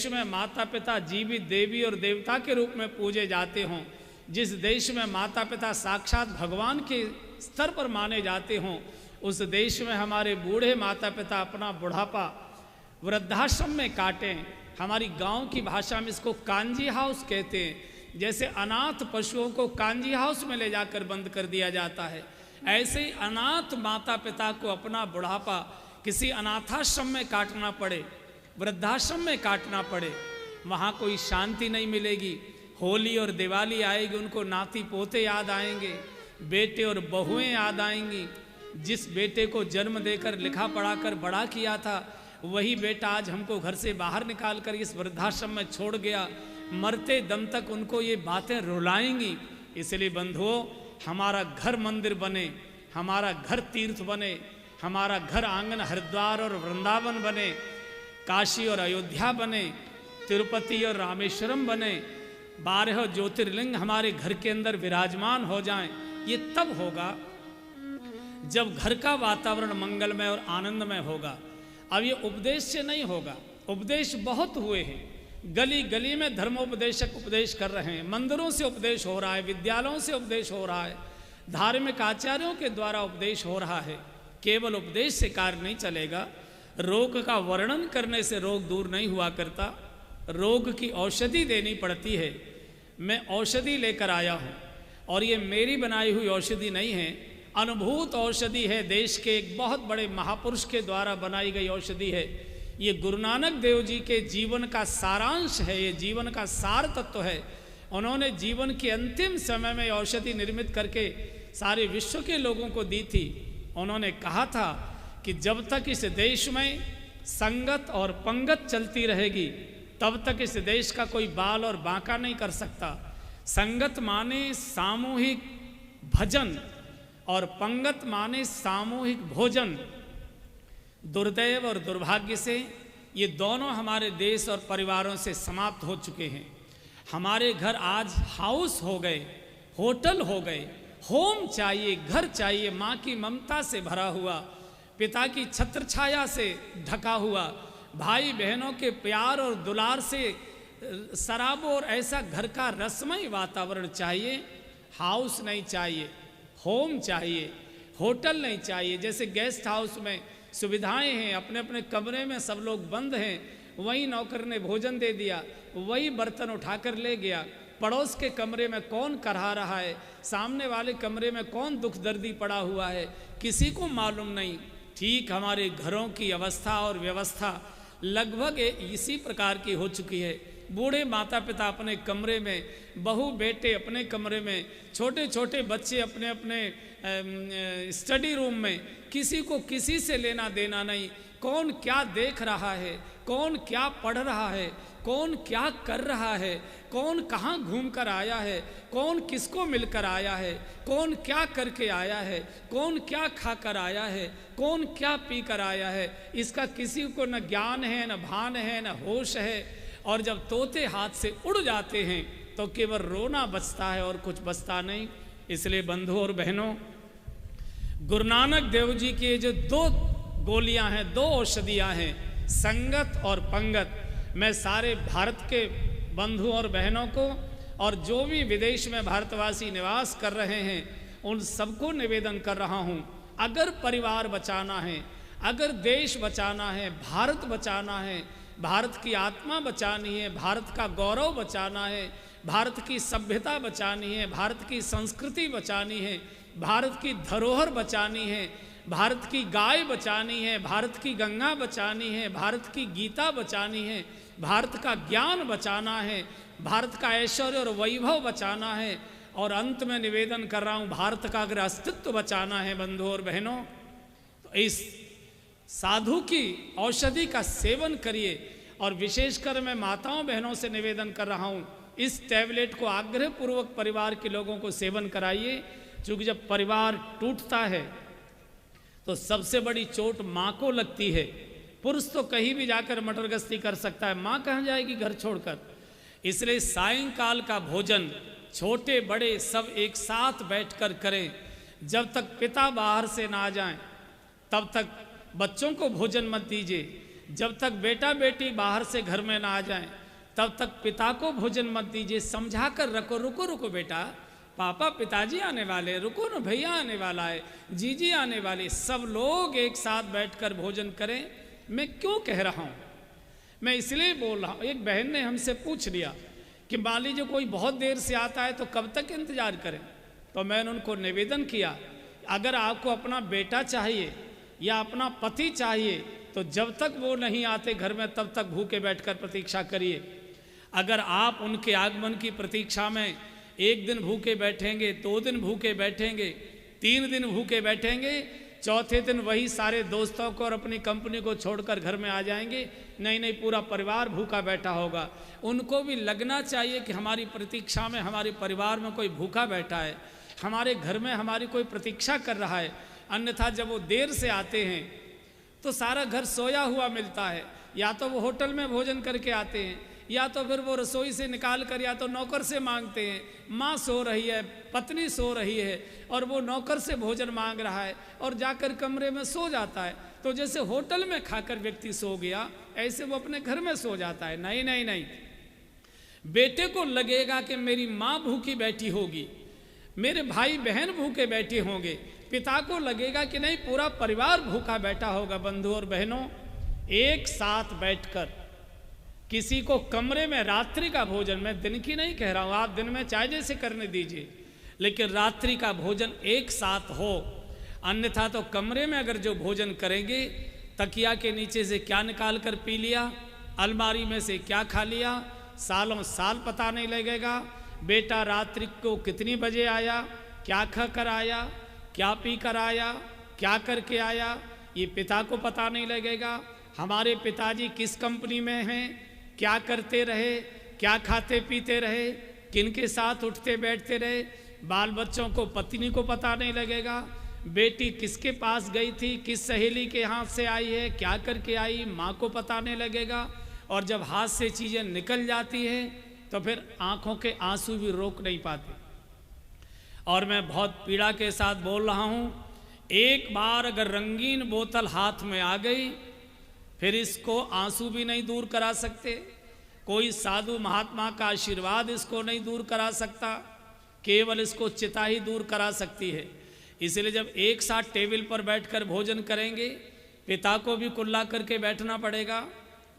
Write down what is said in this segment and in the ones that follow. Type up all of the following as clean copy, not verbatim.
देश में माता पिता जीवित देवी और देवता के रूप में पूजे जाते हों, जिस देश में माता पिता साक्षात भगवान के स्तर पर माने जाते हों, उस देश में हमारे बूढ़े माता पिता अपना बुढ़ापा वृद्धाश्रम में काटें। हमारी गांव की भाषा में इसको कांजी हाउस कहते हैं। जैसे अनाथ पशुओं को कांजी हाउस में ले जाकर बंद कर दिया जाता है, ऐसे ही अनाथ माता पिता को अपना बुढ़ापा किसी अनाथाश्रम में काटना पड़े, वृद्धाश्रम में काटना पड़े, वहाँ कोई शांति नहीं मिलेगी। होली और दिवाली आएगी, उनको नाती पोते याद आएंगे, बेटे और बहुएं याद आएंगी। जिस बेटे को जन्म देकर लिखा पढ़ा कर बड़ा किया था, वही बेटा आज हमको घर से बाहर निकाल कर इस वृद्धाश्रम में छोड़ गया। मरते दम तक उनको ये बातें रुलाएंगी। इसलिए बंधुओं, हमारा घर मंदिर बने, हमारा घर तीर्थ बने, हमारा घर आंगन हरिद्वार और वृंदावन बने, काशी और अयोध्या बने, तिरुपति और रामेश्वरम बने, 12 ज्योतिर्लिंग हमारे घर के अंदर विराजमान हो जाएं। ये तब होगा जब घर का वातावरण मंगलमय और आनंदमय होगा। अब ये उपदेश से नहीं होगा। उपदेश बहुत हुए हैं, गली गली में धर्मोपदेशक उपदेश कर रहे हैं, मंदिरों से उपदेश हो रहा है, विद्यालयों से उपदेश हो रहा है, धार्मिक आचार्यों के द्वारा उपदेश हो रहा है। केवल उपदेश से कार्य नहीं चलेगा। रोग का वर्णन करने से रोग दूर नहीं हुआ करता, रोग की औषधि देनी पड़ती है। मैं औषधि लेकर आया हूँ और ये मेरी बनाई हुई औषधि नहीं है, अनुभूत औषधि है, देश के एक बहुत बड़े महापुरुष के द्वारा बनाई गई औषधि है। ये गुरु नानक देव जी के जीवन का सारांश है, ये जीवन का सार तत्व है। उन्होंने जीवन के अंतिम समय में औषधि निर्मित करके सारे विश्व के लोगों को दी थी। उन्होंने कहा था कि जब तक इस देश में संगत और पंगत चलती रहेगी, तब तक इस देश का कोई बाल और बांका नहीं कर सकता। संगत माने सामूहिक भजन और पंगत माने सामूहिक भोजन। दुर्दैव और दुर्भाग्य से ये दोनों हमारे देश और परिवारों से समाप्त हो चुके हैं। हमारे घर आज हाउस हो गए, होटल हो गए। होम चाहिए, घर चाहिए, माँ की ममता से भरा हुआ, पिता की छत्र छाया से ढका हुआ, भाई बहनों के प्यार और दुलार से सराबों और ऐसा घर का रसमय वातावरण चाहिए। हाउस नहीं चाहिए, होम चाहिए, होटल नहीं चाहिए। जैसे गेस्ट हाउस में सुविधाएं हैं, अपने अपने कमरे में सब लोग बंद हैं, वही नौकर ने भोजन दे दिया, वही बर्तन उठाकर ले गया। पड़ोस के कमरे में कौन करहा रहा है, सामने वाले कमरे में कौन दुख दर्दी पड़ा हुआ है, किसी को मालूम नहीं। ठीक हमारे घरों की अवस्था और व्यवस्था लगभग इसी प्रकार की हो चुकी है। बूढ़े माता पिता अपने कमरे में, बहू बेटे अपने कमरे में, छोटे छोटे बच्चे अपने अपने स्टडी रूम में, किसी को किसी से लेना देना नहीं। कौन क्या देख रहा है, कौन क्या पढ़ रहा है, कौन क्या कर रहा है, कौन कहाँ घूम कर आया है, कौन किसको मिलकर आया है, कौन क्या करके आया है, कौन क्या खा कर आया है, कौन क्या पी कर आया है, इसका किसी को न ज्ञान है, न भान है, न होश है। और जब तोते हाथ से उड़ जाते हैं तो केवल रोना बचता है और कुछ बचता नहीं। इसलिए बंधुओं और बहनों, गुरु नानक देव जी के जो 2 गोलियां हैं, 2 औषधियां हैं, संगत और पंगत, मैं सारे भारत के बंधुओं और बहनों को और जो भी विदेश में भारतवासी निवास कर रहे हैं उन सबको निवेदन कर रहा हूँ, अगर परिवार बचाना है, अगर देश बचाना है, भारत बचाना है, भारत की आत्मा बचानी है, भारत का गौरव बचाना है, भारत की सभ्यता बचानी है, भारत की संस्कृति बचानी है, भारत की धरोहर बचानी है, भारत की गाय बचानी है, भारत की गंगा बचानी है, भारत की गीता बचानी है, भारत का ज्ञान बचाना है, भारत का ऐश्वर्य और वैभव बचाना है। और अंत में निवेदन कर रहा हूँ, भारत का अगर अस्तित्व बचाना है बंधुओं और बहनों, तो इस साधु की औषधि का सेवन करिए। और विशेषकर मैं माताओं बहनों से निवेदन कर रहा हूँ, इस टैबलेट को आग्रहपूर्वक परिवार के लोगों को सेवन कराइए। क्योंकि जब परिवार टूटता है तो सबसे बड़ी चोट माँ को लगती है। पुरुष तो कहीं भी जाकर मटर गश्ती कर सकता है, माँ कहाँ जाएगी घर छोड़कर। इसलिए सायंकाल का भोजन छोटे बड़े सब एक साथ बैठकर करें। जब तक पिता बाहर से ना आ जाएं तब तक बच्चों को भोजन मत दीजिए। जब तक बेटा बेटी बाहर से घर में ना आ जाएं, तब तक पिता को भोजन मत दीजिए, समझा कर रखो, रुको रुको बेटा, पापा पिताजी आने वाले, रुको ना भैया आने वाला है, जीजी आने वाले, सब लोग एक साथ बैठकर भोजन करें। मैं क्यों कह रहा हूँ, मैं इसलिए बोल रहा हूँ, एक बहन ने हमसे पूछ लिया कि मान लीजिए कोई बहुत देर से आता है तो कब तक इंतजार करें। तो मैंने उनको निवेदन किया, अगर आपको अपना बेटा चाहिए या अपना पति चाहिए तो जब तक वो नहीं आते घर में तब तक भूखे बैठकर प्रतीक्षा करिए। अगर आप उनके आगमन की प्रतीक्षा में एक दिन भूखे बैठेंगे, 2 दिन भूखे बैठेंगे, 3 दिन भूखे बैठेंगे, चौथे दिन वही सारे दोस्तों को और अपनी कंपनी को छोड़कर घर में आ जाएंगे, नहीं पूरा परिवार भूखा बैठा होगा। उनको भी लगना चाहिए कि हमारी प्रतीक्षा में हमारे परिवार में कोई भूखा बैठा है, हमारे घर में हमारी कोई प्रतीक्षा कर रहा है। अन्यथा जब वो देर से आते हैं तो सारा घर सोया हुआ मिलता है, या तो वो होटल में भोजन करके आते हैं, या तो फिर वो रसोई से निकाल कर या तो नौकर से मांगते हैं। माँ सो रही है, पत्नी सो रही है और वो नौकर से भोजन मांग रहा है और जाकर कमरे में सो जाता है। तो जैसे होटल में खाकर व्यक्ति सो गया, ऐसे वो अपने घर में सो जाता है। नहीं नहीं नहीं, बेटे को लगेगा कि मेरी माँ भूखी बैठी होगी, मेरे भाई बहन भूखे बैठे होंगे, पिता को लगेगा कि नहीं पूरा परिवार भूखा बैठा होगा। बंधु और बहनों, एक साथ बैठकर किसी को कमरे में रात्रि का भोजन, मैं दिन की नहीं कह रहा हूँ, आप दिन में चाहे जैसे करने दीजिए, लेकिन रात्रि का भोजन एक साथ हो। अन्यथा तो कमरे में अगर जो भोजन करेंगे, तकिया के नीचे से क्या निकाल कर पी लिया, अलमारी में से क्या खा लिया, सालों साल पता नहीं लगेगा। बेटा रात्रि को कितनी बजे आया, क्या खा कर आया, क्या पी कर आया, क्या करके आया, ये पिता को पता नहीं लगेगा। हमारे पिताजी किस कंपनी में हैं, क्या करते रहे, क्या खाते पीते रहे, किनके साथ उठते बैठते रहे, बाल बच्चों को पत्नी को पता नहीं लगेगा। बेटी किसके पास गई थी, किस सहेली के हाथ से आई है, क्या करके आई, माँ को पता नहीं लगेगा। और जब हाथ से चीज़ें निकल जाती हैं तो फिर आंखों के आंसू भी रोक नहीं पाते। और मैं बहुत पीड़ा के साथ बोल रहा हूँ, एक बार अगर रंगीन बोतल हाथ में आ गई, फिर इसको आंसू भी नहीं दूर करा सकते, कोई साधु महात्मा का आशीर्वाद इसको नहीं दूर करा सकता, केवल इसको चिता ही दूर करा सकती है। इसलिए जब एक साथ टेबल पर बैठकर भोजन करेंगे, पिता को भी कुल्ला करके बैठना पड़ेगा,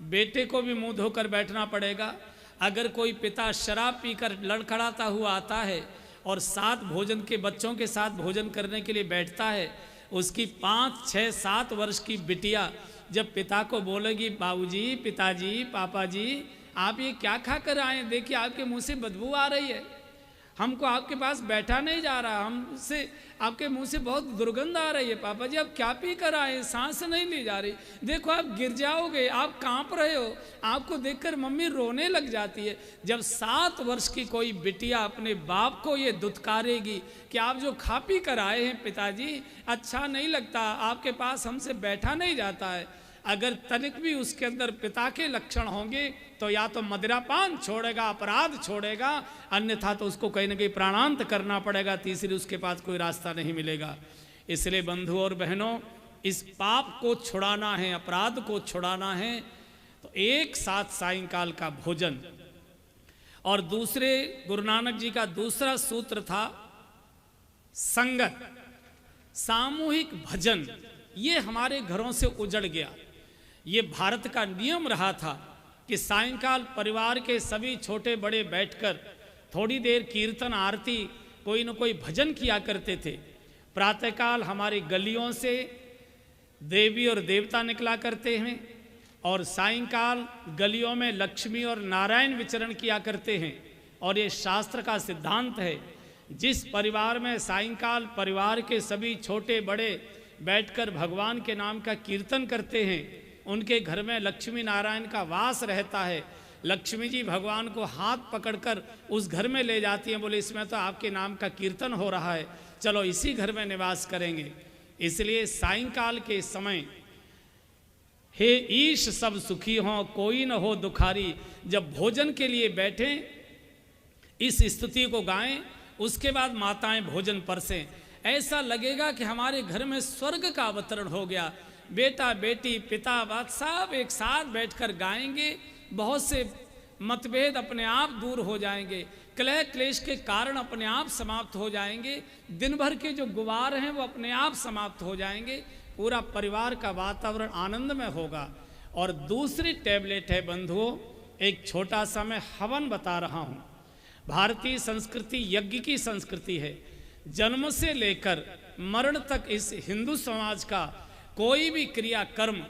बेटे को भी मुंह धोकर बैठना पड़ेगा। अगर कोई पिता शराब पीकर लड़खड़ाता हुआ आता है और साथ भोजन के बच्चों के साथ भोजन करने के लिए बैठता है, उसकी 5, 6, 7 वर्ष की बिटिया जब पिता को बोलेगी, बाबूजी, पिताजी, पापा जी, आप ये क्या खा कर आए, देखिए आपके मुंह से बदबू आ रही है, हमको आपके पास बैठा नहीं जा रहा, हमसे आपके मुंह से बहुत दुर्गंध आ रही है, पापा जी आप क्या पी कर आए, सांस नहीं ली जा रही, देखो आप गिर जाओगे, आप कांप रहे हो, आपको देखकर मम्मी रोने लग जाती है। जब 7 वर्ष की कोई बिटिया अपने बाप को ये दुत्कारेगी कि आप जो खा पी कर आए हैं पिताजी, अच्छा नहीं लगता, आपके पास हमसे बैठा नहीं जाता है, अगर तनिक भी उसके अंदर पिता के लक्षण होंगे तो या तो मदिरापान छोड़ेगा, अपराध छोड़ेगा, अन्यथा तो उसको कहीं ना कहीं प्राणांत करना पड़ेगा, तीसरी उसके पास कोई रास्ता नहीं मिलेगा। इसलिए बंधु और बहनों, इस पाप को छुड़ाना है, अपराध को छुड़ाना है, तो एक साथ सायंकाल का भोजन। और दूसरे गुरु नानक जी का दूसरा सूत्र था संगत, सामूहिक भजन। ये हमारे घरों से उजड़ गया। ये भारत का नियम रहा था कि सायंकाल परिवार के सभी छोटे बड़े बैठकर थोड़ी देर कीर्तन आरती कोई न कोई भजन किया करते थे। प्रातःकाल हमारी गलियों से देवी और देवता निकला करते हैं और सायंकाल गलियों में लक्ष्मी और नारायण विचरण किया करते हैं। और ये शास्त्र का सिद्धांत है, जिस परिवार में सायंकाल परिवार के सभी छोटे बड़े बैठकर भगवान के नाम का कीर्तन करते हैं, उनके घर में लक्ष्मी नारायण का वास रहता है। लक्ष्मी जी भगवान को हाथ पकड़कर उस घर में ले जाती हैं, बोले इसमें तो आपके नाम का कीर्तन हो रहा है, चलो इसी घर में निवास करेंगे। इसलिए सायंकाल के समय हे ईश सब सुखी हों कोई न हो दुखारी, जब भोजन के लिए बैठें इस स्तुति को गाएं, उसके बाद माताएं भोजन परसें, ऐसा लगेगा कि हमारे घर में स्वर्ग का अवतरण हो गया। बेटा बेटी पिता बाप सब एक साथ बैठकर गाएंगे, बहुत से मतभेद अपने आप दूर हो जाएंगे, कलह क्लेश के कारण अपने आप समाप्त हो जाएंगे, दिन भर के जो गुबार हैं वो अपने आप समाप्त हो जाएंगे, पूरा परिवार का वातावरण आनंदमय होगा। और दूसरी टैबलेट है बंधुओं, एक छोटा सा मैं हवन बता रहा हूँ। भारतीय संस्कृति यज्ञ की संस्कृति है। जन्म से लेकर मरण तक इस हिंदू समाज का कोई भी क्रिया कर्म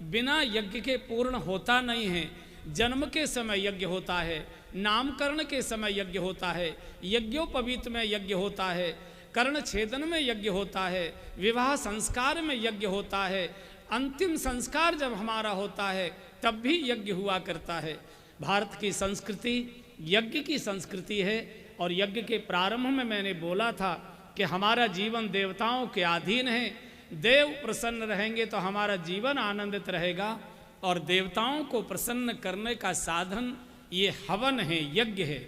बिना यज्ञ के पूर्ण होता नहीं है। जन्म के समय यज्ञ होता है, नामकरण के समय यज्ञ होता है, यज्ञोपवीत में यज्ञ होता है, कर्ण छेदन में यज्ञ होता है, विवाह संस्कार में यज्ञ होता है, अंतिम संस्कार जब हमारा होता है तब भी यज्ञ हुआ करता है। भारत की संस्कृति यज्ञ की संस्कृति है। और यज्ञ के प्रारंभ में मैंने बोला था कि हमारा जीवन देवताओं के अधीन है। देव प्रसन्न रहेंगे तो हमारा जीवन आनंदित रहेगा। और देवताओं को प्रसन्न करने का साधन ये हवन है, यज्ञ है।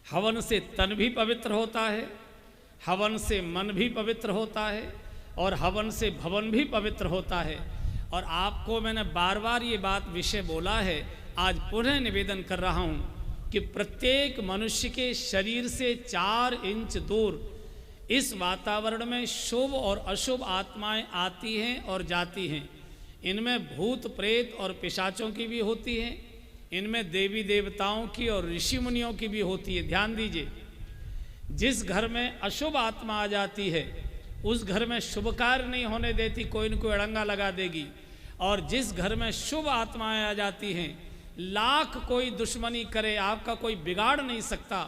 हवन से तन भी पवित्र होता है, हवन से मन भी पवित्र होता है, और हवन से भवन भी पवित्र होता है। और आपको मैंने बार बार ये बात विषय बोला है, आज पुनः निवेदन कर रहा हूँ कि प्रत्येक मनुष्य के शरीर से 4 इंच दूर इस वातावरण में शुभ और अशुभ आत्माएं आती हैं और जाती हैं। इनमें भूत प्रेत और पिशाचों की भी होती हैं, इनमें देवी देवताओं की और ऋषि मुनियों की भी होती है। ध्यान दीजिए, जिस घर में अशुभ आत्मा आ जाती है उस घर में शुभ कार्य नहीं होने देती, कोई न कोई अड़ंगा लगा देगी। और जिस घर में शुभ आत्माएं आ जाती हैं, लाख कोई दुश्मनी करे आपका कोई बिगाड़ नहीं सकता।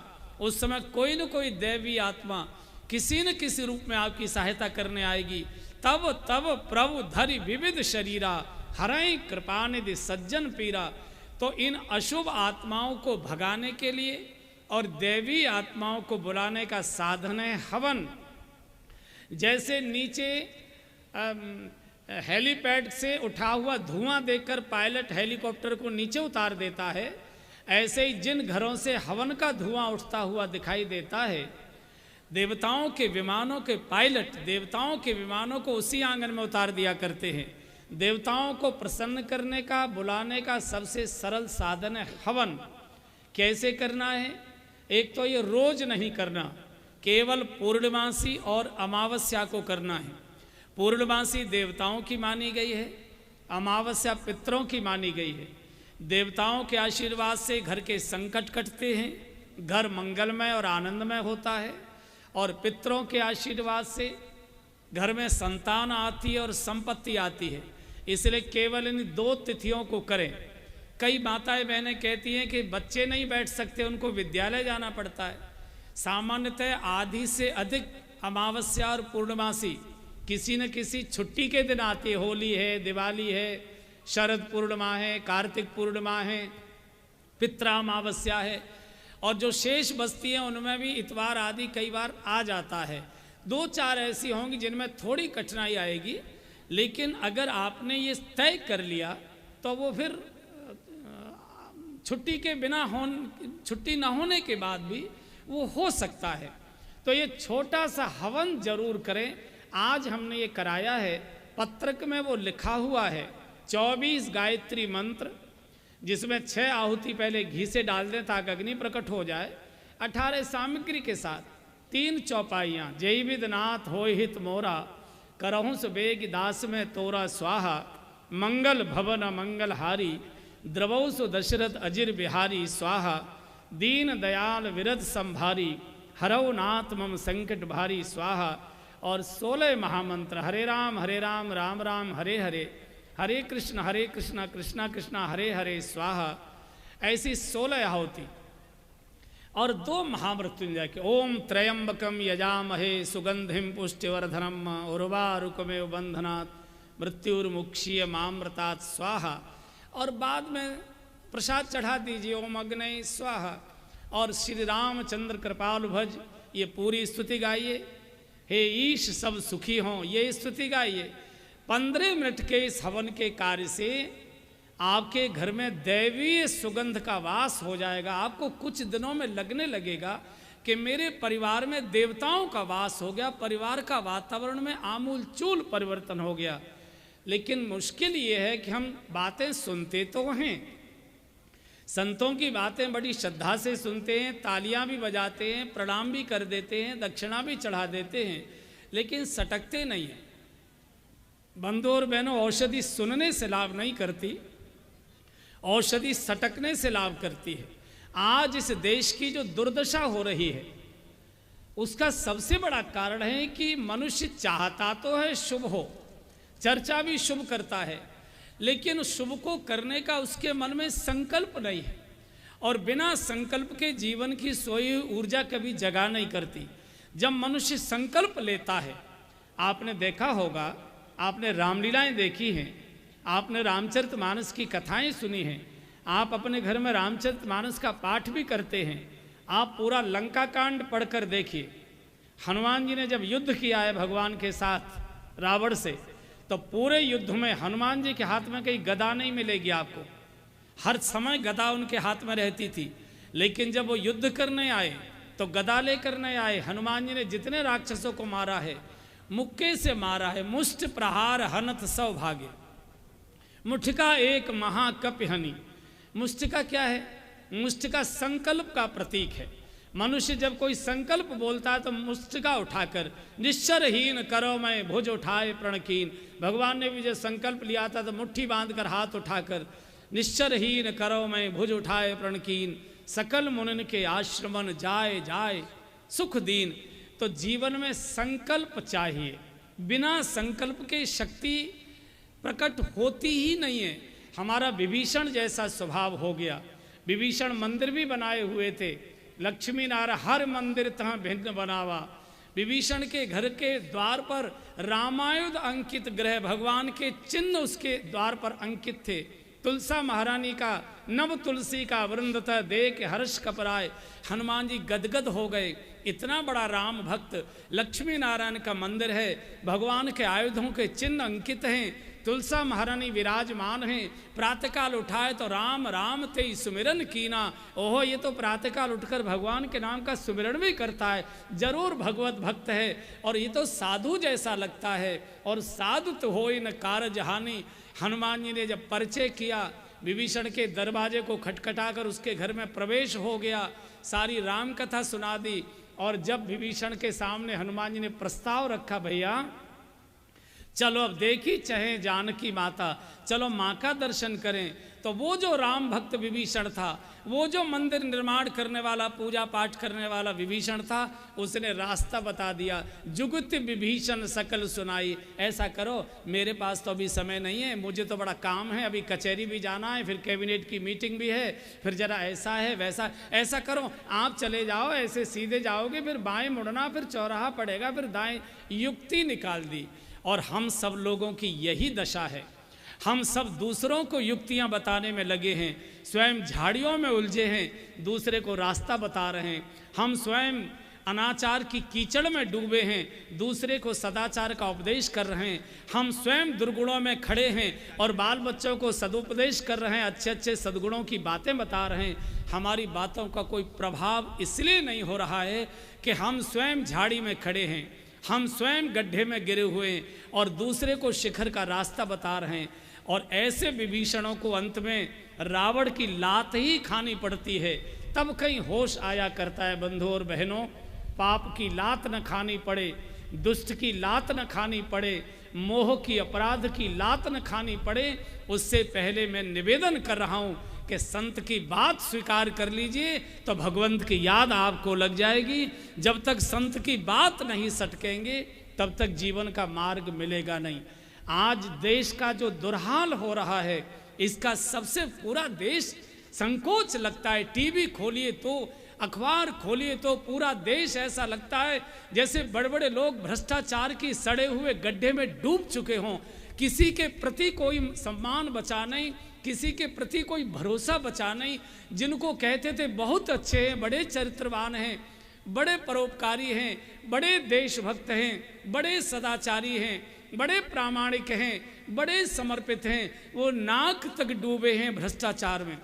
उस समय कोई न कोई दैवी आत्मा किसी न किसी रूप में आपकी सहायता करने आएगी। तब तब प्रभु धरि विविध शरीरा, हरई कृपानिधि सज्जन पीरा। तो इन अशुभ आत्माओं को भगाने के लिए और दैवी आत्माओं को बुलाने का साधन है हवन। जैसे नीचे हेलीपैड से उठा हुआ धुआं देखकर पायलट हेलीकॉप्टर को नीचे उतार देता है, ऐसे ही जिन घरों से हवन का धुआं उठता हुआ दिखाई देता है, देवताओं के विमानों के पायलट देवताओं के विमानों को उसी आंगन में उतार दिया करते हैं। देवताओं को प्रसन्न करने का, बुलाने का सबसे सरल साधन है हवन। कैसे करना है? एक तो ये रोज नहीं करना, केवल पूर्णमासी और अमावस्या को करना है। पूर्णमासी देवताओं की मानी गई है, अमावस्या पितरों की मानी गई है। देवताओं के आशीर्वाद से घर के संकट कटते हैं, घर मंगलमय और आनंदमय होता है। और पितरों के आशीर्वाद से घर में संतान आती है और संपत्ति आती है। इसलिए केवल इन 2 तिथियों को करें। कई माताएं बहनें कहती हैं कि बच्चे नहीं बैठ सकते, उनको विद्यालय जाना पड़ता है। सामान्यतः आधी से अधिक अमावस्या और पूर्णमासी किसी न किसी छुट्टी के दिन आती है। होली है, दिवाली है, शरद पूर्णिमा है, कार्तिक पूर्णिमा है, पित्रा अमावस्या है। और जो शेष बस्ती हैं उनमें भी इतवार आदि कई बार आ जाता है। 2-4 ऐसी होंगी जिनमें थोड़ी कठिनाई आएगी, लेकिन अगर आपने ये तय कर लिया तो वो फिर छुट्टी के बिना छुट्टी ना होने के बाद भी वो हो सकता है। तो ये छोटा सा हवन जरूर करें। आज हमने ये कराया है, पत्रक में वो लिखा हुआ है 24 गायत्री मंत्र, जिसमें 6 आहुति पहले घी से डाल दें ताकि अग्नि प्रकट हो जाए। 18 सामग्री के साथ 3 चौपाइयाँ। जय विदनाथ हो हित मोरा, करहूँ सुबेग दास में तोरा स्वाहा, मंगल भवन मंगलहारी, द्रवौ सु दशरथ अजिर बिहारी स्वाहा, दीन दयाल विरद संभारी, हरौ नाथ मम संकट भारी स्वाहा। और 16 महामंत्र हरे राम राम राम हरे हरे, हरे कृष्ण कृष्ण कृष्ण हरे हरे स्वाहा। ऐसी 16 आहुति। और 2 महामृत्युंजय के ओम त्रयंबकम यजामहे सुगंधिम पुष्टिवर्धनम उर्वारुकमेव बंधनात् मृत्युर्मुक्षीय मामृतात् स्वाहा। और बाद में प्रसाद चढ़ा दीजिए ओम अग्नये स्वाहा। और श्री रामचंद्र कृपालु भज, ये पूरी स्तुति गाइए। हे ईश सब सुखी हों, ये स्तुति गाइए। 15 मिनट के इस हवन के कार्य से आपके घर में दैवीय सुगंध का वास हो जाएगा। आपको कुछ दिनों में लगने लगेगा कि मेरे परिवार में देवताओं का वास हो गया, परिवार का वातावरण में आमूल चूल परिवर्तन हो गया। लेकिन मुश्किल ये है कि हम बातें सुनते तो हैं, संतों की बातें बड़ी श्रद्धा से सुनते हैं, तालियां भी बजाते हैं, प्रणाम भी कर देते हैं, दक्षिणा भी चढ़ा देते हैं, लेकिन सटकते नहीं हैं। बंधु और बहनों, औषधि सुनने से लाभ नहीं करती, औषधि सटकने से लाभ करती है। आज इस देश की जो दुर्दशा हो रही है उसका सबसे बड़ा कारण है कि मनुष्य चाहता तो है शुभ हो, चर्चा भी शुभ करता है, लेकिन शुभ को करने का उसके मन में संकल्प नहीं है, और बिना संकल्प के जीवन की सोई ऊर्जा कभी जगा नहीं करती। जब मनुष्य संकल्प लेता है, आपने देखा होगा, आपने रामलीलाएं देखी हैं, आपने रामचरितमानस की कथाएं सुनी हैं, आप अपने घर में रामचरितमानस का पाठ भी करते हैं, आप पूरा लंका कांड पढ़कर देखिए। हनुमान जी ने जब युद्ध किया है भगवान के साथ रावण से, तो पूरे युद्ध में हनुमान जी के हाथ में कहीं गदा नहीं मिलेगी आपको, हर समय गदा उनके हाथ में रहती थी। लेकिन जब वो युद्ध करने आए तो गदा लेकर नहीं आए। हनुमान जी ने जितने राक्षसों को मारा है मुक्के से मारा है, मुष्ट प्रहार हनत सौ भागे, मुठ्ठिका एक महाकपिहनी। मुष्टिका क्या है? मुष्टिका संकल्प का प्रतीक है। मनुष्य जब कोई संकल्प बोलता है तो मुष्टिका उठाकर निश्चरहीन करो मैं भुज उठाए प्रणकीन। भगवान ने भी जब संकल्प लिया था तो मुट्ठी बांधकर हाथ उठाकर निश्चरहीन करो मैं भुज उठाए प्रणकीन, सकल मुनिन के आश्रमन जाए जाए सुख दीन। तो जीवन में संकल्प चाहिए, बिना संकल्प के शक्ति प्रकट होती ही नहीं है। हमारा विभीषण जैसा स्वभाव हो गया। विभीषण मंदिर भी बनाए हुए थे, लक्ष्मी नारायण हर मंदिर तहाँ भिन्न बनावा। विभीषण के घर के द्वार पर रामायुध अंकित ग्रह, भगवान के चिन्ह उसके द्वार पर अंकित थे। तुलसा महारानी का नव तुलसी का वृंद था, देख हर्ष कपराए। हनुमान जी गदगद हो गए, इतना बड़ा राम भक्त, लक्ष्मी नारायण का मंदिर है, भगवान के आयुधों के चिन्ह अंकित हैं, तुलसा महारानी विराजमान हैं। प्रातःकाल उठाए तो राम राम ते सुमिरन कीना। ओहो, ये तो प्रातःकाल उठकर भगवान के नाम का सुमिरन भी करता है, जरूर भगवत भक्त है, और ये तो साधु जैसा लगता है, और साधु तो हो न कारज हानि। हनुमान जी ने जब परिचय किया, विभीषण के दरवाजे को खटखटाकर उसके घर में प्रवेश हो गया, सारी राम कथा सुना दी। और जब विभीषण के सामने हनुमान जी ने प्रस्ताव रखा, भैया चलो अब देखी चाहे जानकी माता, चलो माँ का दर्शन करें, तो वो जो राम भक्त विभीषण था, वो जो मंदिर निर्माण करने वाला, पूजा पाठ करने वाला विभीषण था, उसने रास्ता बता दिया। जुगत विभीषण सकल सुनाई। ऐसा करो, मेरे पास तो अभी समय नहीं है, मुझे तो बड़ा काम है, अभी कचहरी भी जाना है, फिर कैबिनेट की मीटिंग भी है, फिर जरा ऐसा है वैसा, ऐसा करो आप चले जाओ, ऐसे सीधे जाओगे, फिर बाएं मुड़ना, फिर चौराहा पड़ेगा, फिर दाएं। युक्ति निकाल दी। और हम सब लोगों की यही दशा है, हम सब दूसरों को युक्तियां बताने में लगे हैं, स्वयं झाड़ियों में उलझे हैं, दूसरे को रास्ता बता रहे हैं। हम स्वयं अनाचार की कीचड़ में डूबे हैं, दूसरे को सदाचार का उपदेश कर रहे हैं। हम स्वयं दुर्गुणों में खड़े हैं और बाल बच्चों को सदुपदेश कर रहे हैं, अच्छे अच्छे सद्गुणों की बातें बता रहे हैं। हमारी बातों का कोई प्रभाव इसलिए नहीं हो रहा है कि हम स्वयं झाड़ी में खड़े हैं, हम स्वयं गड्ढे में गिरे हुए हैं और दूसरे को शिखर का रास्ता बता रहे हैं। और ऐसे विभीषणों को अंत में रावण की लात ही खानी पड़ती है, तब कहीं होश आया करता है। बंधु और बहनों, पाप की लात न खानी पड़े, दुष्ट की लात न खानी पड़े, मोह की अपराध की लात न खानी पड़े, उससे पहले मैं निवेदन कर रहा हूँ कि संत की बात स्वीकार कर लीजिए, तो भगवंत की याद आपको लग जाएगी। जब तक संत की बात नहीं सटकेंगे तब तक जीवन का मार्ग मिलेगा नहीं। आज देश का जो दुर्हाल हो रहा है, इसका सबसे पूरा देश संकोच लगता है। टीवी खोलिए तो, अखबार खोलिए तो पूरा देश ऐसा लगता है जैसे बड़े बड़े लोग भ्रष्टाचार की सड़े हुए गड्ढे में डूब चुके हों। किसी के प्रति कोई सम्मान बचा नहीं, किसी के प्रति कोई भरोसा बचा नहीं। जिनको कहते थे बहुत अच्छे हैं, बड़े चरित्रवान हैं, बड़े परोपकारी हैं, बड़े देशभक्त हैं, बड़े सदाचारी हैं, बड़े प्रामाणिक हैं, बड़े समर्पित हैं, वो नाक तक डूबे हैं भ्रष्टाचार में।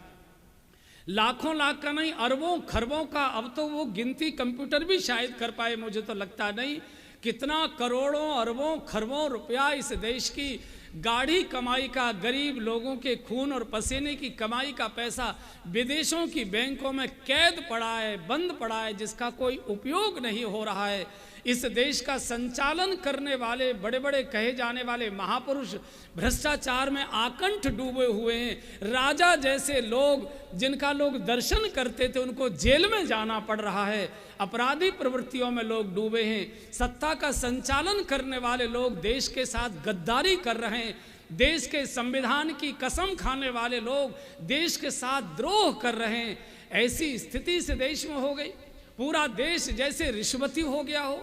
लाखों लाख का नहीं, अरबों खरबों का अब तो वो गिनती कंप्यूटर भी शायद कर पाए, मुझे तो लगता नहीं। कितना करोड़ों अरबों खरबों रुपया इस देश की गाढ़ी कमाई का, गरीब लोगों के खून और पसीने की कमाई का पैसा विदेशों की बैंकों में कैद पड़ा है, बंद पड़ा है, जिसका कोई उपयोग नहीं हो रहा है। इस देश का संचालन करने वाले बड़े बड़े कहे जाने वाले महापुरुष भ्रष्टाचार में आकंठ डूबे हुए हैं। राजा जैसे लोग, जिनका लोग दर्शन करते थे, उनको जेल में जाना पड़ रहा है। अपराधी प्रवृत्तियों में लोग डूबे हैं। सत्ता का संचालन करने वाले लोग देश के साथ गद्दारी कर रहे हैं। देश के संविधान की कसम खाने वाले लोग देश के साथ द्रोह कर रहे हैं। ऐसी स्थिति से देश में हो गई। पूरा देश जैसे रिश्वती हो गया हो,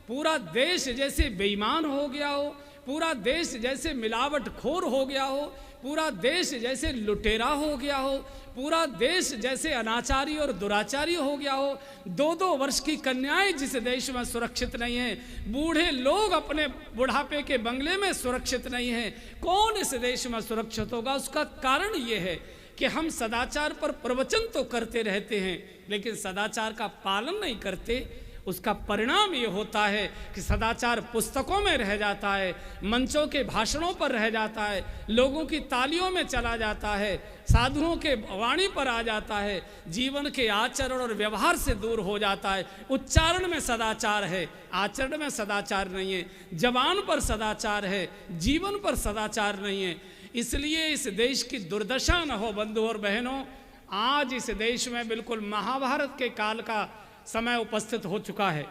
पूरा देश जैसे बेईमान हो गया हो, पूरा देश जैसे मिलावटखोर हो गया हो, पूरा देश जैसे लुटेरा हो गया हो, पूरा देश जैसे अनाचारी और दुराचारी हो गया हो। 2-2 वर्ष की कन्याएं जिस देश में सुरक्षित नहीं हैं, बूढ़े लोग अपने बुढ़ापे के बंगले में सुरक्षित नहीं हैं। कौन इस देश में सुरक्षित होगा? उसका कारण ये है कि हम सदाचार पर प्रवचन तो करते रहते हैं, लेकिन सदाचार का पालन नहीं करते। उसका परिणाम ये होता है कि सदाचार पुस्तकों में रह जाता है, मंचों के भाषणों पर रह जाता है, लोगों की तालियों में चला जाता है, साधुओं के वाणी पर आ जाता है, जीवन के आचरण और व्यवहार से दूर हो जाता है। उच्चारण में सदाचार है, आचरण में सदाचार नहीं है। जबान पर सदाचार है, जीवन पर सदाचार नहीं है। इसलिए इस देश की दुर्दशा न हो बंधु और बहनों। आज इस देश में बिल्कुल महाभारत के काल का समय उपस्थित हो चुका है।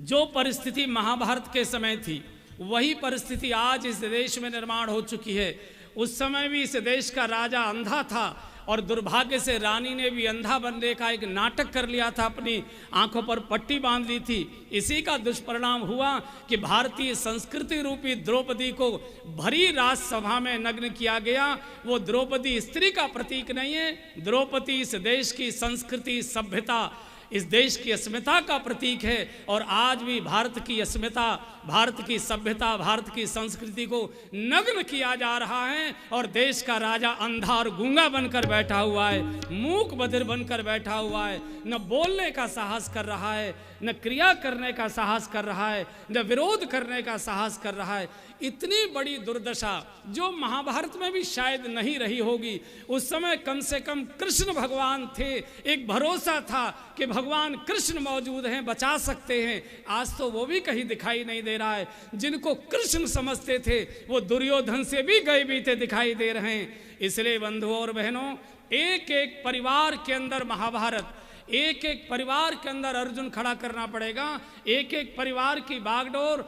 जो परिस्थिति महाभारत के समय थी, वही परिस्थिति आज इस देश में निर्माण हो चुकी है। उस समय भी इस देश का राजा अंधा था और दुर्भाग्य से रानी ने भी अंधा बनने का एक नाटक कर लिया था, अपनी आंखों पर पट्टी बांध ली थी। इसी का दुष्परिणाम हुआ कि भारतीय संस्कृति रूपी द्रौपदी को भरी राजसभा में नग्न किया गया। वो द्रौपदी स्त्री का प्रतीक नहीं है, द्रौपदी इस देश की संस्कृति, सभ्यता, इस देश की अस्मिता का प्रतीक है। और आज भी भारत की अस्मिता, भारत की सभ्यता, भारत की संस्कृति को नग्न किया जा रहा है। और देश का राजा अंधा और गूंगा बनकर बैठा हुआ है, मूक बधिर बनकर बैठा हुआ है। न बोलने का साहस कर रहा है, न क्रिया करने का साहस कर रहा है, न विरोध करने का साहस कर रहा है। इतनी बड़ी दुर्दशा जो महाभारत में भी शायद नहीं रही होगी। उस समय कम से कम कृष्ण भगवान थे, एक भरोसा था कि भगवान कृष्ण मौजूद हैं, बचा सकते हैं। आज तो वो भी कहीं दिखाई नहीं दे रहा है। जिनको कृष्ण समझते थे वो दुर्योधन से भी गए बीते दिखाई दे रहे हैं। इसलिए बंधुओं और बहनों, एक एक परिवार के अंदर महाभारत, एक एक परिवार के अंदर अर्जुन खड़ा करना पड़ेगा। एक एक परिवार की बागडोर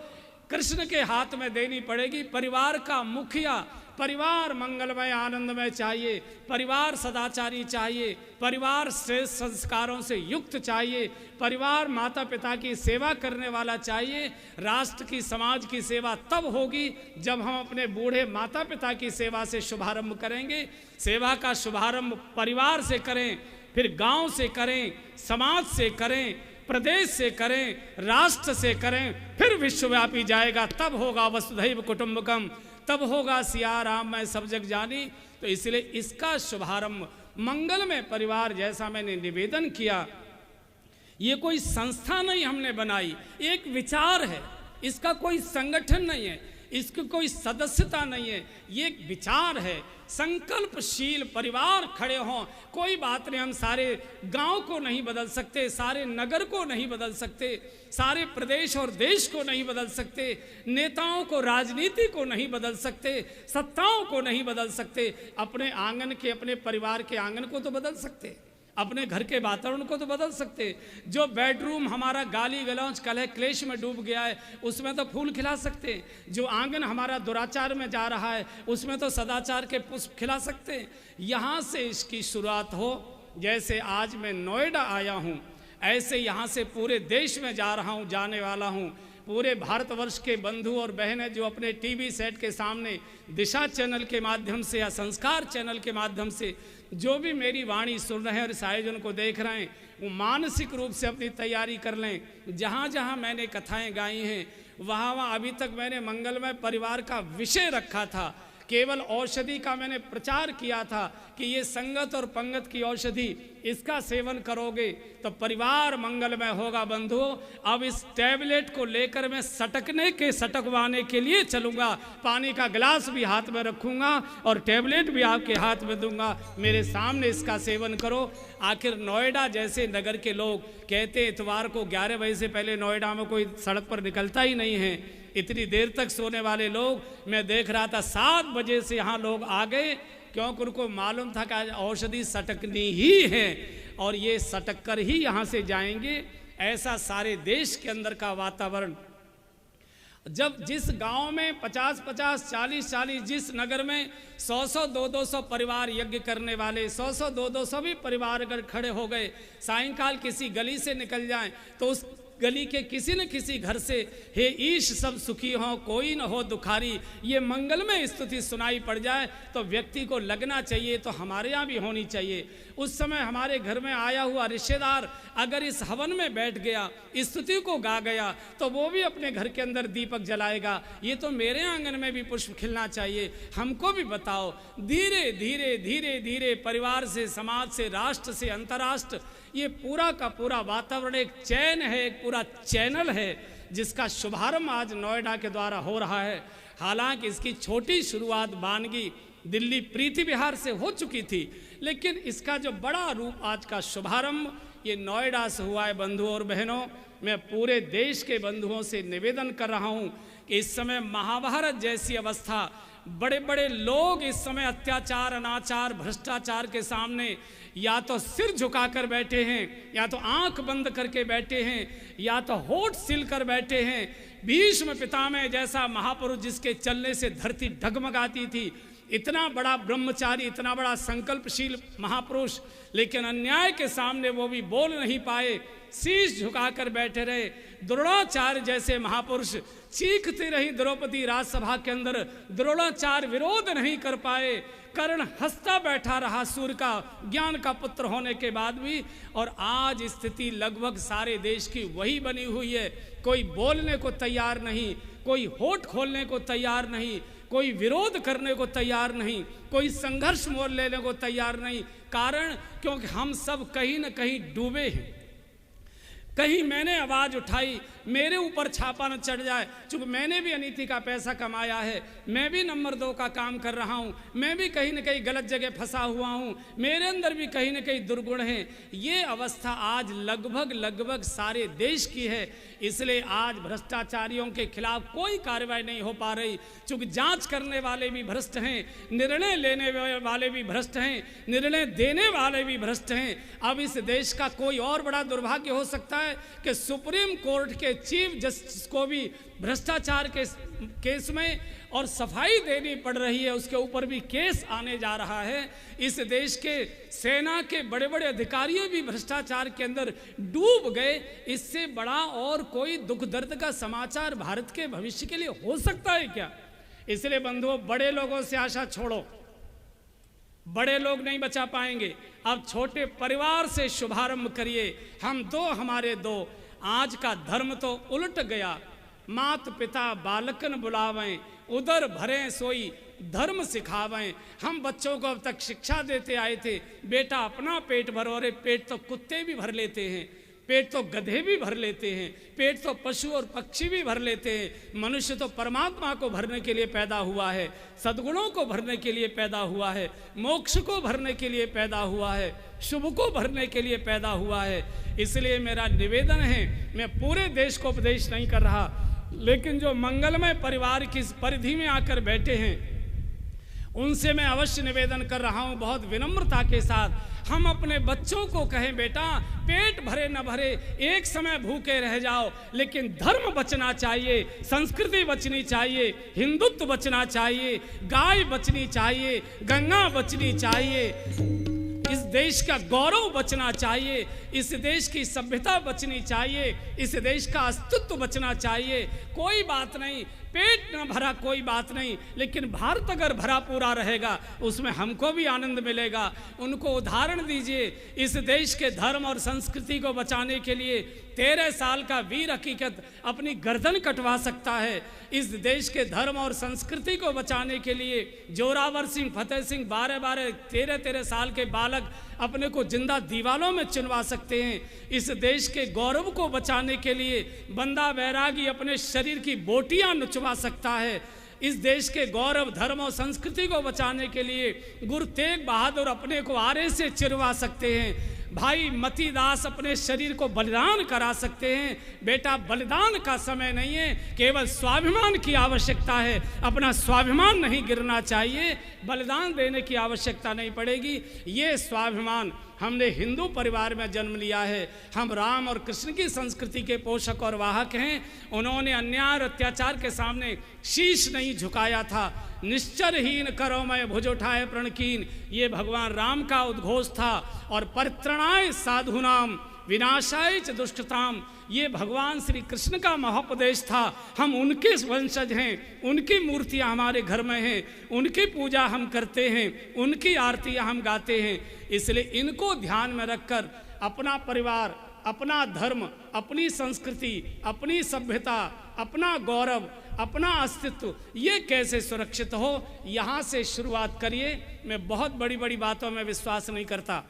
कृष्ण के हाथ में देनी पड़ेगी। परिवार का मुखिया, परिवार मंगलमय आनंदमय चाहिए, परिवार सदाचारी चाहिए, परिवार श्रेष्ठ संस्कारों से युक्त चाहिए, परिवार माता पिता की सेवा करने वाला चाहिए। राष्ट्र की, समाज की सेवा तब होगी जब हम अपने बूढ़े माता पिता की सेवा से शुभारंभ करेंगे। सेवा का शुभारंभ परिवार से करें, फिर गांव से करें, समाज से करें, प्रदेश से करें, राष्ट्र से करें, फिर विश्वव्यापी जाएगा। तब होगा वसुधैव कुटुंबकम, तब होगा सिया राम मैं सब जग जानी। तो इसलिए इसका शुभारंभ मंगलमय परिवार, जैसा मैंने निवेदन किया, ये कोई संस्था नहीं हमने बनाई, एक विचार है। इसका कोई संगठन नहीं है, इसकी कोई सदस्यता नहीं है, ये एक विचार है। संकल्पशील परिवार खड़े हों। कोई बात नहीं, हम सारे गांव को नहीं बदल सकते, सारे नगर को नहीं बदल सकते, सारे प्रदेश और देश को नहीं बदल सकते, नेताओं को, राजनीति को नहीं बदल सकते, सत्ताओं को नहीं बदल सकते। अपने आंगन के, अपने परिवार के आंगन को तो बदल सकते, अपने घर के वातावरण को तो बदल सकते। जो बेडरूम हमारा गाली गलौज कलह क्लेश में डूब गया है, उसमें तो फूल खिला सकते हैं। जो आंगन हमारा दुराचार में जा रहा है, उसमें तो सदाचार के पुष्प खिला सकते हैं। यहाँ से इसकी शुरुआत हो। जैसे आज मैं नोएडा आया हूँ, ऐसे यहाँ से पूरे देश में जा रहा हूँ, जाने वाला हूँ। पूरे भारतवर्ष के बंधु और बहनें जो अपने टीवी सेट के सामने दिशा चैनल के माध्यम से या संस्कार चैनल के माध्यम से जो भी मेरी वाणी सुन रहे हैं और इस आयोजन को देख रहे हैं, वो मानसिक रूप से अपनी तैयारी कर लें। जहाँ जहाँ मैंने कथाएं गाई हैं, वहाँ वहाँ अभी तक मैंने मंगलमय परिवार का विषय रखा था केवल औषधि का मैंने प्रचार किया था कि ये संगत और पंगत की औषधि, इसका सेवन करोगे तो परिवार मंगलमय होगा। बंधुओं, अब इस टैबलेट को लेकर मैं सटकवाने के लिए चलूँगा। पानी का गिलास भी हाथ में रखूँगा और टैबलेट भी आपके हाथ में दूंगा। मेरे सामने इसका सेवन करो। आखिर नोएडा जैसे नगर के लोग कहते हैं इतवार को 11 बजे से पहले नोएडा में कोई सड़क पर निकलता ही नहीं है। इतनी देर तक सोने वाले लोग, मैं देख रहा था 7 बजे से यहाँ लोग आ गए, क्योंकि उनको मालूम था कि आज औषधि सटकनी ही है और ये सटक कर ही यहाँ से जाएंगे। ऐसा सारे देश के अंदर का वातावरण। जब जिस गांव में 50-50, 40-40, जिस नगर में 100-100, 200-200 परिवार यज्ञ करने वाले, 100-100, 200-200 भी परिवार अगर खड़े हो गए, सायंकाल किसी गली से निकल जाएं तो उस गली के किसी न किसी घर से हे ईश सब सुखी हो कोई न हो दुखारी, ये मंगलमय स्तुति सुनाई पड़ जाए तो व्यक्ति को लगना चाहिए, तो हमारे यहाँ भी होनी चाहिए। उस समय हमारे घर में आया हुआ रिश्तेदार अगर इस हवन में बैठ गया, स्तुति को गा गया, तो वो भी अपने घर के अंदर दीपक जलाएगा। ये तो मेरे आंगन में भी पुष्प खिलना चाहिए। हमको भी बताओ, धीरे धीरे धीरे धीरे परिवार से, समाज से, राष्ट्र से, अंतर्राष्ट्र, ये पूरा का पूरा वातावरण एक चैन है, एक पूरा चैनल है जिसका शुभारंभ आज नोएडा के द्वारा हो रहा है। हालांकि इसकी छोटी शुरुआत बानगी दिल्ली प्रीति विहार से हो चुकी थी, लेकिन इसका जो बड़ा रूप आज का शुभारंभ ये नोएडा से हुआ है। बंधुओं और बहनों, मैं पूरे देश के बंधुओं से निवेदन कर रहा हूँ कि इस समय महाभारत जैसी अवस्था, बड़े बड़े लोग इस समय अत्याचार, अनाचार, भ्रष्टाचार के सामने या तो सिर झुकाकर बैठे हैं, या तो आंख बंद करके बैठे हैं, या तो होठ सिल कर बैठे हैं। भीष्म पितामह जैसा महापुरुष जिसके चलने से धरती डगमगाती थी, इतना बड़ा ब्रह्मचारी, इतना बड़ा संकल्पशील महापुरुष, लेकिन अन्याय के सामने वो भी बोल नहीं पाए, शीश झुकाकर बैठे रहे। द्रोणाचार्य जैसे महापुरुष चीखती रही द्रौपदी राजसभा के अंदर, द्रोणाचार्य विरोध नहीं कर पाए। कर्ण हंसता बैठा रहा सूर्य का ज्ञान का पुत्र होने के बाद भी। और आज स्थिति लगभग सारे देश की वही बनी हुई है। कोई बोलने को तैयार नहीं, कोई होठ खोलने को तैयार नहीं, कोई विरोध करने को तैयार नहीं, कोई संघर्ष मोल लेने को तैयार नहीं। कारण क्योंकि हम सब कहीं न कहीं डूबे हैं। कहीं मैंने आवाज़ उठाई, मेरे ऊपर छापा न चढ़ जाए, चूँकि मैंने भी अनीति का पैसा कमाया है, मैं भी नंबर 2 का काम कर रहा हूँ, मैं भी कहीं न कहीं गलत जगह फंसा हुआ हूँ, मेरे अंदर भी कहीं न कहीं दुर्गुण हैं। ये अवस्था आज लगभग सारे देश की है। इसलिए आज भ्रष्टाचारियों के खिलाफ कोई कार्रवाई नहीं हो पा रही, चूँकि जांच करने वाले भी भ्रष्ट हैं, निर्णय लेने वाले भी भ्रष्ट हैं, निर्णय देने वाले भी भ्रष्ट हैं। अब इस देश का कोई और बड़ा दुर्भाग्य हो सकता है कि सुप्रीम कोर्ट के चीफ जस्टिस को भी भ्रष्टाचार के केस में और सफाई देनी पड़ रही है, उसके ऊपर भी केस आने जा रहा है। इस देश के सेना के बड़े बड़े अधिकारी भी भ्रष्टाचार के अंदर डूब गए। इससे बड़ा और कोई दुख दर्द का समाचार भारत के भविष्य के लिए हो सकता है क्या? इसलिए बंधुओं, बड़े लोगों से आशा छोड़ो, बड़े लोग नहीं बचा पाएंगे। अब छोटे परिवार से शुभारंभ करिए। हम दो हमारे दो। आज का धर्म तो उलट गया। मात पिता बालकन बुलावें, उदर भरें सोई धर्म सिखावें। हम बच्चों को अब तक शिक्षा देते आए थे, बेटा अपना पेट भरो। अरे पेट तो कुत्ते भी भर लेते हैं, पेट तो गधे भी भर लेते हैं, पेट तो पशु और पक्षी भी भर लेते हैं। मनुष्य तो परमात्मा को भरने के लिए पैदा हुआ है, सद्गुणों को भरने के लिए पैदा हुआ है, मोक्ष को भरने के लिए पैदा हुआ है, शुभ को भरने के लिए पैदा हुआ है। इसलिए मेरा निवेदन है, मैं पूरे देश को उपदेश नहीं कर रहा, लेकिन जो मंगलमय परिवार की परिधि में आकर बैठे हैं उनसे मैं अवश्य निवेदन कर रहा हूं, बहुत विनम्रता के साथ। हम अपने बच्चों को कहें, बेटा पेट भरे न भरे, एक समय भूखे रह जाओ, लेकिन धर्म बचना चाहिए, संस्कृति बचनी चाहिए, हिंदुत्व बचना चाहिए, गाय बचनी चाहिए, गंगा बचनी चाहिए, इस देश का गौरव बचना चाहिए, इस देश की सभ्यता बचनी चाहिए, इस देश का अस्तित्व बचना चाहिए। कोई बात नहीं, पेट न भरा कोई बात नहीं, लेकिन भारत अगर भरा पूरा रहेगा उसमें हमको भी आनंद मिलेगा। उनको उदाहरण दीजिए, इस देश के धर्म और संस्कृति को बचाने के लिए 13 साल का वीर हकीकत अपनी गर्दन कटवा सकता है। इस देश के धर्म और संस्कृति को बचाने के लिए जोरावर सिंह, फतेह सिंह 12-12, 13-13 साल के बालक अपने को जिंदा दीवालों में चुनवा सकते हैं। इस देश के गौरव को बचाने के लिए बंदा बैरागी अपने शरीर की बोटियां नुचवा सकता है। इस देश के गौरव, धर्म और संस्कृति को बचाने के लिए गुरु तेग बहादुर अपने को आरे से चिरवा सकते हैं। भाई मतीदास अपने शरीर को बलिदान करा सकते हैं। बेटा, बलिदान का समय नहीं है, केवल स्वाभिमान की आवश्यकता है। अपना स्वाभिमान नहीं गिरना चाहिए, बलिदान देने की आवश्यकता नहीं पड़ेगी। ये स्वाभिमान, हमने हिंदू परिवार में जन्म लिया है, हम राम और कृष्ण की संस्कृति के पोषक और वाहक हैं। उन्होंने अन्याय और अत्याचार के सामने शीश नहीं झुकाया था। निश्चरहीन करो मैं भुज उठाए प्रणकीन, ये भगवान राम का उद्घोष था। और परित्रणाय साधुनाम विनाशाय च दुष्टताम, ये भगवान श्री कृष्ण का महोपदेश था। हम उनके वंशज हैं, उनकी मूर्तियां हमारे घर में हैं, उनकी पूजा हम करते हैं, उनकी आरतियां हम गाते हैं। इसलिए इनको ध्यान में रखकर अपना परिवार, अपना धर्म, अपनी संस्कृति, अपनी सभ्यता, अपना गौरव, अपना अस्तित्व, ये कैसे सुरक्षित हो, यहाँ से शुरुआत करिए। मैं बहुत बड़ी बड़ी बातों में विश्वास नहीं करता।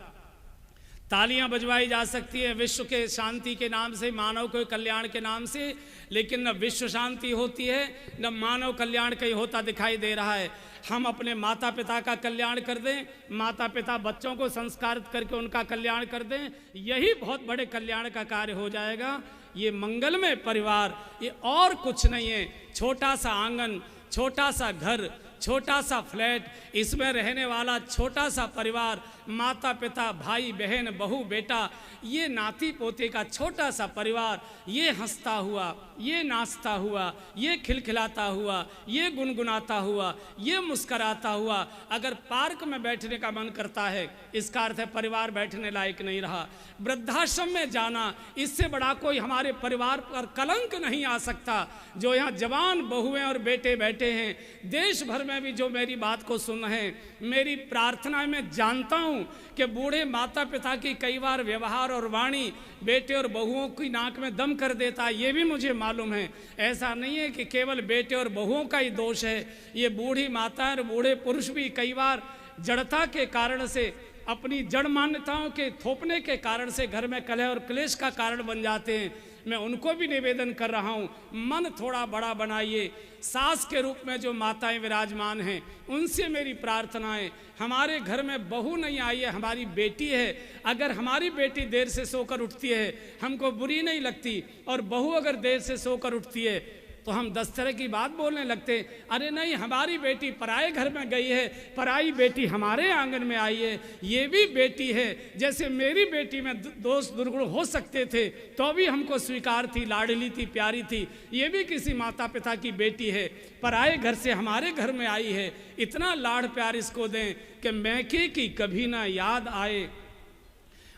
तालियां बजवाई जा सकती है विश्व के शांति के नाम से, मानव के कल्याण के नाम से, लेकिन न विश्व शांति होती है, न मानव कल्याण कहीं होता दिखाई दे रहा है। हम अपने माता पिता का कल्याण कर दें, माता पिता बच्चों को संस्कारित करके उनका कल्याण कर दें, यही बहुत बड़े कल्याण का कार्य हो जाएगा। ये मंगलमय परिवार, ये और कुछ नहीं है। छोटा सा आंगन, छोटा सा घर, छोटा सा फ्लैट, इसमें रहने वाला छोटा सा परिवार, माता पिता, भाई बहन, बहू बेटा, ये नाती पोते का छोटा सा परिवार, ये हंसता हुआ, ये नाचता हुआ, ये खिलखिलाता हुआ, ये गुनगुनाता हुआ, ये मुस्कराता हुआ। अगर पार्क में बैठने का मन करता है, इसका अर्थ है परिवार बैठने लायक नहीं रहा। वृद्धाश्रम में जाना, इससे बड़ा कोई हमारे परिवार पर कलंक नहीं आ सकता। जो यहाँ जवान बहुएं और बेटे बैठे हैं, देश भर में भी जो मेरी बात को सुन है, मेरी प्रार्थना में जानता हूँ कि बूढ़े माता पिता की कई बार व्यवहार और वाणी बेटे और बहुओं की नाक में दम कर देता है, ये भी मुझे मालूम है। ऐसा नहीं है कि केवल बेटे और बहुओं का ही दोष है, ये बूढ़ी माता और बूढ़े पुरुष भी कई बार जड़ता के कारण से, अपनी जड़ मान्यताओं के थोपने के कारण से घर में कलह और क्लेश का कारण बन जाते हैं। मैं उनको भी निवेदन कर रहा हूँ, मन थोड़ा बड़ा बनाइए। सास के रूप में जो माताएं विराजमान हैं, उनसे मेरी प्रार्थना है, हमारे घर में बहू नहीं आई है, हमारी बेटी है। अगर हमारी बेटी देर से सोकर उठती है, हमको बुरी नहीं लगती, और बहू अगर देर से सोकर उठती है तो हम 10 तरह की बात बोलने लगते। अरे नहीं, हमारी बेटी पराए घर में गई है, पराई बेटी हमारे आंगन में आई है, ये भी बेटी है। जैसे मेरी बेटी में दोष दुर्गुण हो सकते थे तो भी हमको स्वीकार थी, लाडली थी, प्यारी थी, ये भी किसी माता पिता की बेटी है, पराए घर से हमारे घर में आई है। इतना लाड़ प्यार इसको दें कि मैके की कभी ना याद आए।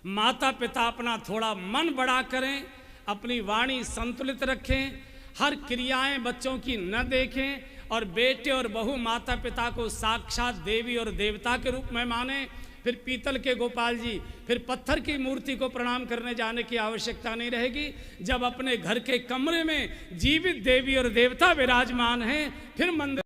माता पिता अपना थोड़ा मन बड़ा करें, अपनी वाणी संतुलित रखें, हर क्रियाएं बच्चों की न देखें, और बेटे और बहू माता पिता को साक्षात देवी और देवता के रूप में माने। फिर पीतल के गोपाल जी, फिर पत्थर की मूर्ति को प्रणाम करने जाने की आवश्यकता नहीं रहेगी। जब अपने घर के कमरे में जीवित देवी और देवता विराजमान हैं, फिर मंदिर